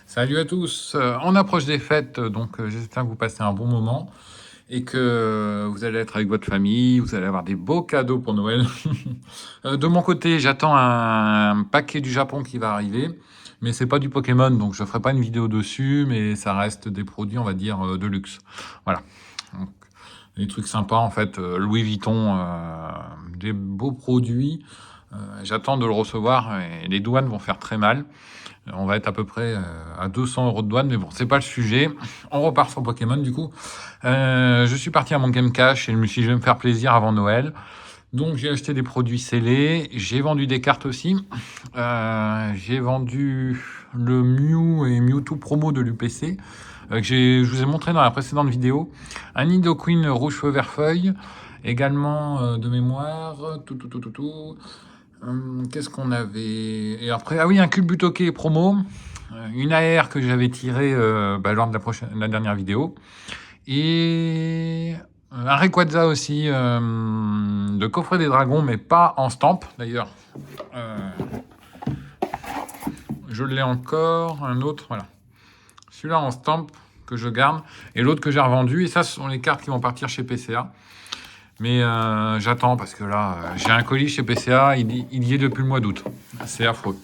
Salut à tous, on approche des fêtes, donc j'espère que vous passez un bon moment et que vous allez être avec votre famille, vous allez avoir des beaux cadeaux pour Noël. De mon côté, j'attends un paquet du Japon qui va arriver, mais c'est pas du Pokémon, donc je ferai pas une vidéo dessus, mais ça reste des produits, on va dire, de luxe. Voilà. Donc, des trucs sympas, en fait, Louis Vuitton, des beaux produits. J'attends de le recevoir et les douanes vont faire très mal. On va être à peu près à 200 € de douane, mais bon, c'est pas le sujet. On repart sur Pokémon du coup. Je suis parti à mon Game Cash et je me suis dit, je vais me faire plaisir avant Noël. Donc j'ai acheté des produits scellés, j'ai vendu des cartes aussi. J'ai vendu le Mew et Mewtwo promo de l'UPC, que je vous ai montré dans la précédente vidéo. Un Nidoqueen rouge feu vert feuille, également de mémoire. Qu'est-ce qu'on avait? Et après, ah oui, un culbutoké promo, une AR que j'avais tiré lors de la dernière vidéo, et un Rayquaza aussi, de coffret des dragons, mais pas en stamp d'ailleurs. Je l'ai encore, un autre, voilà. Celui-là en stamp que je garde, et l'autre que j'ai revendu, et ça, ce sont les cartes qui vont partir chez PCA. Mais j'attends parce que là, j'ai un colis chez PCA, il y est depuis le mois d'août. C'est affreux.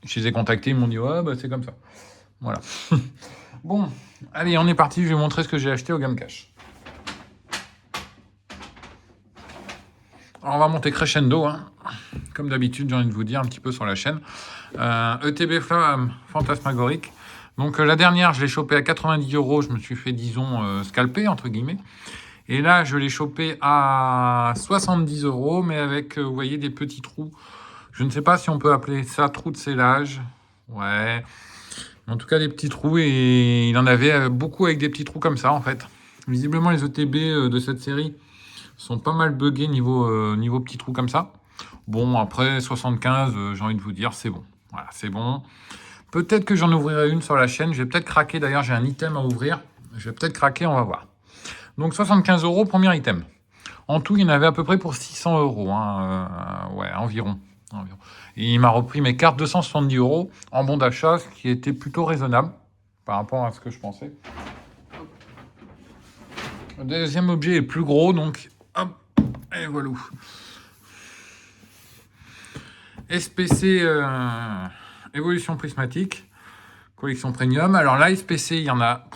Je les ai contactés, ils m'ont dit ouais, bah, c'est comme ça. Voilà. Bon, allez, on est parti. Je vais vous montrer ce que j'ai acheté au Game Cash. Alors, on va monter crescendo, hein. Comme d'habitude, j'ai envie de vous dire un petit peu sur la chaîne. ETB Fantasmagorique. Donc la dernière, je l'ai chopé à 90 €. Je me suis fait, disons, scalper, entre guillemets. Et là, je l'ai chopé à 70 €, mais avec, vous voyez, des petits trous. Je ne sais pas si on peut appeler ça trou de scellage. Ouais. En tout cas, des petits trous. Et il en avait beaucoup avec des petits trous comme ça, en fait. Visiblement, les ETB de cette série sont pas mal buggés niveau petits trous comme ça. Bon, après, 75, j'ai envie de vous dire, c'est bon. Voilà, c'est bon. Peut-être que j'en ouvrirai une sur la chaîne. Je vais peut-être craquer. D'ailleurs, j'ai un item à ouvrir. Je vais peut-être craquer, on va voir. Donc 75 €, premier item. En tout, il y en avait à peu près pour 600 €, hein, ouais, environ. Et il m'a repris mes cartes 270 € en bon d'achat, ce qui était plutôt raisonnable par rapport à ce que je pensais. Le deuxième objet est plus gros, donc hop, et voilà. SPC évolution prismatique. Collection premium. Alors là, SPC, il y en a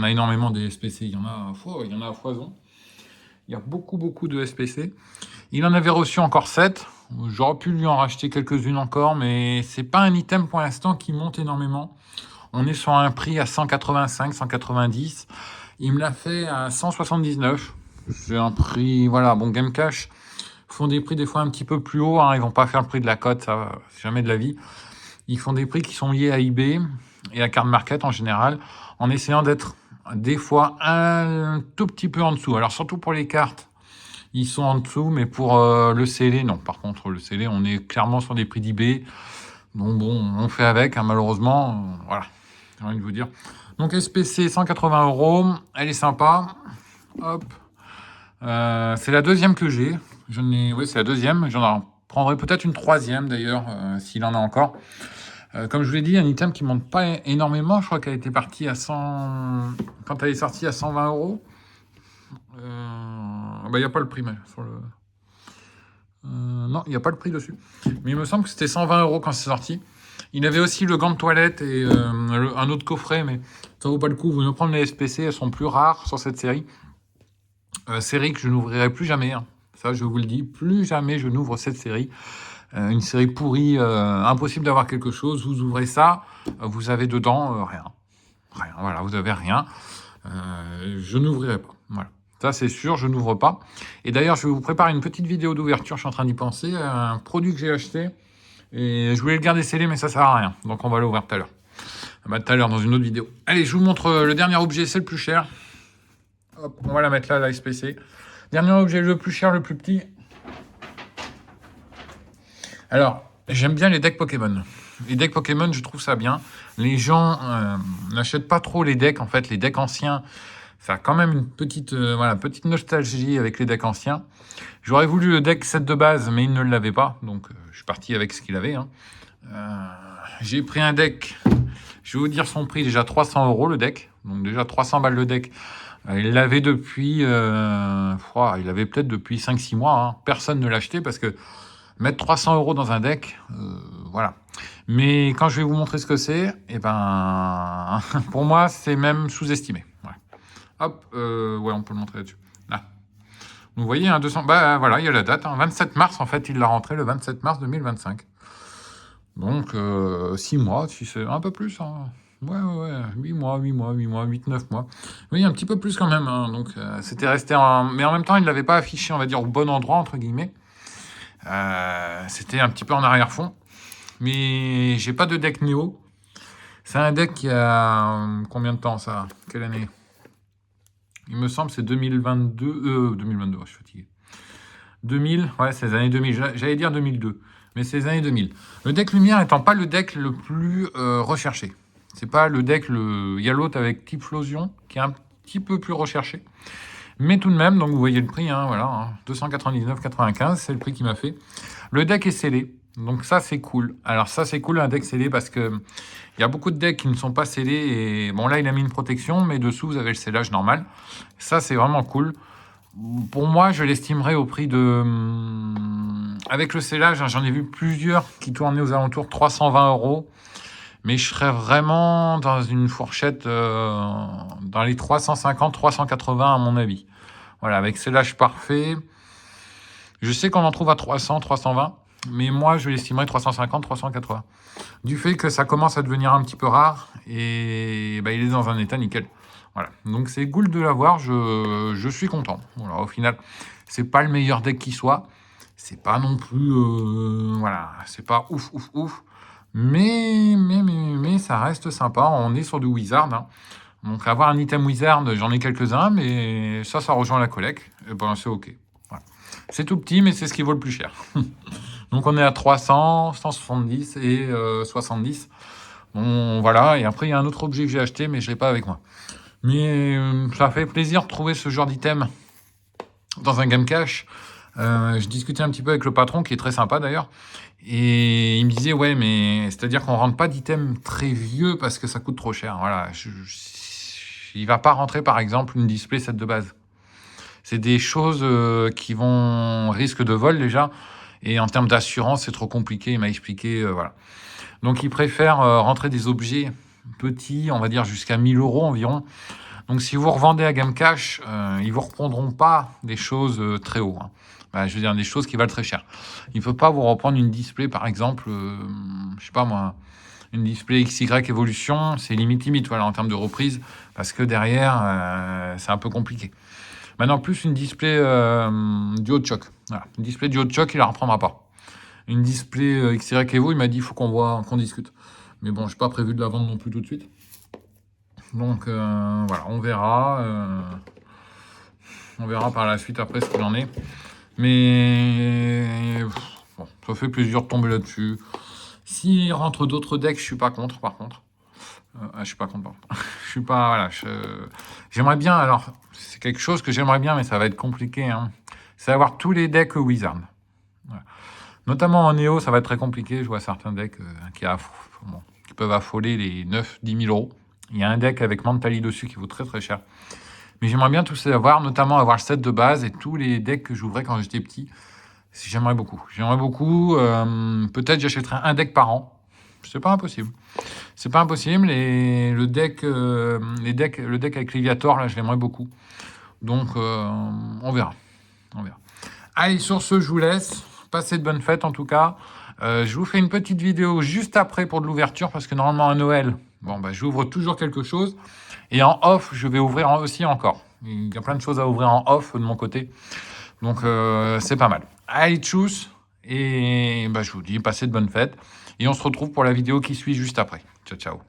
énormément des SPC. Il y en a à foison. Il y a beaucoup de SPC. Il en avait reçu encore 7. J'aurais pu lui en racheter quelques-unes encore, mais c'est pas un item pour l'instant qui monte énormément. On est sur un prix à 185, 190. Il me l'a fait à 179. C'est un prix, voilà, bon, Game Cash font des prix des fois un petit peu plus haut, hein. Ils vont pas faire le prix de la cote, ça, c'est jamais de la vie. Ils font des prix qui sont liés à eBay et à Card Market en général, en essayant d'être des fois un tout petit peu en dessous. Alors surtout pour les cartes, ils sont en dessous, mais pour le scellé, non. Par contre, le scellé, on est clairement sur des prix d'eBay. Donc bon, on fait avec, hein, malheureusement. Voilà, j'ai envie de vous dire. Donc SPC, 180 €. Elle est sympa. Hop. C'est la deuxième que j'ai. Oui, c'est la deuxième. J'en prendrai peut-être une troisième d'ailleurs, s'il en a encore. Comme je vous l'ai dit, un item qui ne monte pas énormément. Je crois qu'elle était partie à 100... Quand elle est sortie à 120 €. Il n'y a pas le prix, mais sur le... non, il n'y a pas le prix dessus. Mais il me semble que c'était 120 € quand c'est sorti. Il avait aussi le gant de toilette et un autre coffret, mais ça vaut pas le coup. Vous me prendre les SPC, elles sont plus rares sur cette série. Série que je n'ouvrirai plus jamais, hein. Ça, je vous le dis, plus jamais je n'ouvre cette série. Une série pourrie, impossible d'avoir quelque chose. Vous ouvrez ça, vous avez dedans rien. Rien, voilà, vous avez rien. Je n'ouvrirai pas, voilà. Ça, c'est sûr, je n'ouvre pas. Et d'ailleurs, je vais vous préparer une petite vidéo d'ouverture, je suis en train d'y penser. Un produit que j'ai acheté, et je voulais le garder scellé, mais ça sert à rien. Donc, on va l'ouvrir tout à l'heure. Tout à l'heure, dans une autre vidéo. Allez, je vous montre le dernier objet, c'est le plus cher. Hop, on va la mettre là, la SPC. Dernier objet, le plus cher, le plus petit. Alors, j'aime bien les decks Pokémon. Les decks Pokémon, je trouve ça bien. Les gens n'achètent pas trop les decks, en fait. Les decks anciens, ça a quand même une petite nostalgie avec les decks anciens. J'aurais voulu le deck set de base, mais il ne l'avait pas. Donc, je suis parti avec ce qu'il avait, hein. j'ai pris un deck. Je vais vous dire son prix, déjà 300 € le deck. Donc déjà 300 balles le deck. Il l'avait depuis... il avait peut-être depuis 5-6 mois. Hein. Personne ne l'achetait parce que mettre 300 € dans un deck, voilà. Mais quand je vais vous montrer ce que c'est, eh ben, pour moi, c'est même sous-estimé. Ouais. Hop, ouais, on peut le montrer là-dessus. Là. Vous voyez, hein, 200... Bah voilà, il y a la date. Hein. 27 mars, en fait, il l'a rentré le 27 mars 2025. Donc, 6 mois, si c'est un peu plus. Hein. Ouais, 8 mois, 8 mois, 8, 9 mois. Oui, un petit peu plus quand même. Hein. Donc, c'était resté en... Mais en même temps, il ne l'avait pas affiché, on va dire, au bon endroit, entre guillemets. C'était un petit peu en arrière-fond. Mais j'ai pas de deck Néo. C'est un deck qui a... combien de temps, ça? Quelle année? Il me semble que c'est 2022... 2022, je suis fatigué. 2000, ouais, c'est les années 2000. J'allais dire 2002. Mais c'est les années 2000. Le deck lumière étant pas le deck le plus recherché. C'est pas le deck, il y a l'autre avec Typhlosion, qui est un petit peu plus recherché. Mais tout de même, donc vous voyez le prix, hein, voilà, hein, 299,95, c'est le prix qu'il m'a fait. Le deck est scellé, donc ça c'est cool. Alors ça c'est cool un deck scellé parce que il y a beaucoup de decks qui ne sont pas scellés et bon là il a mis une protection, mais dessous vous avez le scellage normal. Ça c'est vraiment cool. Pour moi, je l'estimerais au prix de... Avec le scellage, hein, j'en ai vu plusieurs qui tournaient aux alentours de 320 €. Mais je serais vraiment dans une fourchette dans les 350, 380 à mon avis. Voilà, avec scellage parfait. Je sais qu'on en trouve à 300, 320. Mais moi, je l'estimerais 350, 380. Du fait que ça commence à devenir un petit peu rare. Et bah, il est dans un état nickel. Voilà, donc c'est cool de l'avoir, je suis content. Voilà, au final, c'est pas le meilleur deck qui soit, c'est pas non plus, voilà, c'est pas ouf, mais ça reste sympa, on est sur du Wizard, hein. Donc avoir un item Wizard, j'en ai quelques-uns, mais ça rejoint la collecte, et ben c'est ok. Voilà. C'est tout petit, mais c'est ce qui vaut le plus cher. Donc on est à 300, 170 et 70. Bon, voilà, et après il y a un autre objet que j'ai acheté, mais je l'ai pas avec moi. Mais ça fait plaisir de trouver ce genre d'item dans un game cache. Je discutais un petit peu avec le patron, qui est très sympa d'ailleurs, et il me disait, ouais, mais c'est-à-dire qu'on rentre pas d'items très vieux parce que ça coûte trop cher. Voilà, il va pas rentrer par exemple une display set de base. C'est des choses qui vont risque de vol déjà, et en termes d'assurance, c'est trop compliqué, il m'a expliqué, voilà. Donc il préfère rentrer des objets petits, on va dire jusqu'à 1000 € environ. Donc si vous revendez à Game Cash, ils vous reprendront pas des choses très haut. Hein. Bah, je veux dire des choses qui valent très cher. Il ne peut pas vous reprendre une display, par exemple, je sais pas moi, une display XY Evolution, c'est limite, voilà, en termes de reprise, parce que derrière, c'est un peu compliqué. Maintenant, plus une display Duo de Choc. Voilà. Une display Duo de Choc, il la reprendra pas. Une display XY Evo, il m'a dit, il faut qu'on discute. Mais bon, je n'ai pas prévu de la vendre non plus tout de suite. Donc voilà, on verra par la suite après ce qu'il en est. Mais bon, ça fait plaisir de tomber là-dessus. S'il rentre d'autres decks, je suis pas contre par contre. Je suis pas contre. Je suis pas, voilà. J'aimerais bien, alors c'est quelque chose que j'aimerais bien, mais ça va être compliqué. Hein. C'est avoir tous les decks Wizard. Voilà. Notamment en Néo, ça va être très compliqué. Je vois certains decks qui peuvent affoler les 9-10 000 €. Il y a un deck avec Mentali dessus qui vaut très très cher. Mais j'aimerais bien tous les avoir, notamment avoir le set de base et tous les decks que j'ouvrais quand j'étais petit. J'aimerais beaucoup. Peut-être j'achèterai un deck par an. C'est pas impossible. C'est pas impossible. Et le deck avec Léviator, là, je l'aimerais beaucoup. Donc, on verra. Allez, sur ce, je vous laisse. Passez de bonnes fêtes en tout cas. Je vous fais une petite vidéo juste après pour de l'ouverture parce que normalement à Noël, bon, bah, j'ouvre toujours quelque chose. Et en off, je vais ouvrir aussi encore. Il y a plein de choses à ouvrir en off de mon côté. Donc, c'est pas mal. Allez, tchuss. Et bah, je vous dis, passez de bonnes fêtes. Et on se retrouve pour la vidéo qui suit juste après. Ciao, ciao.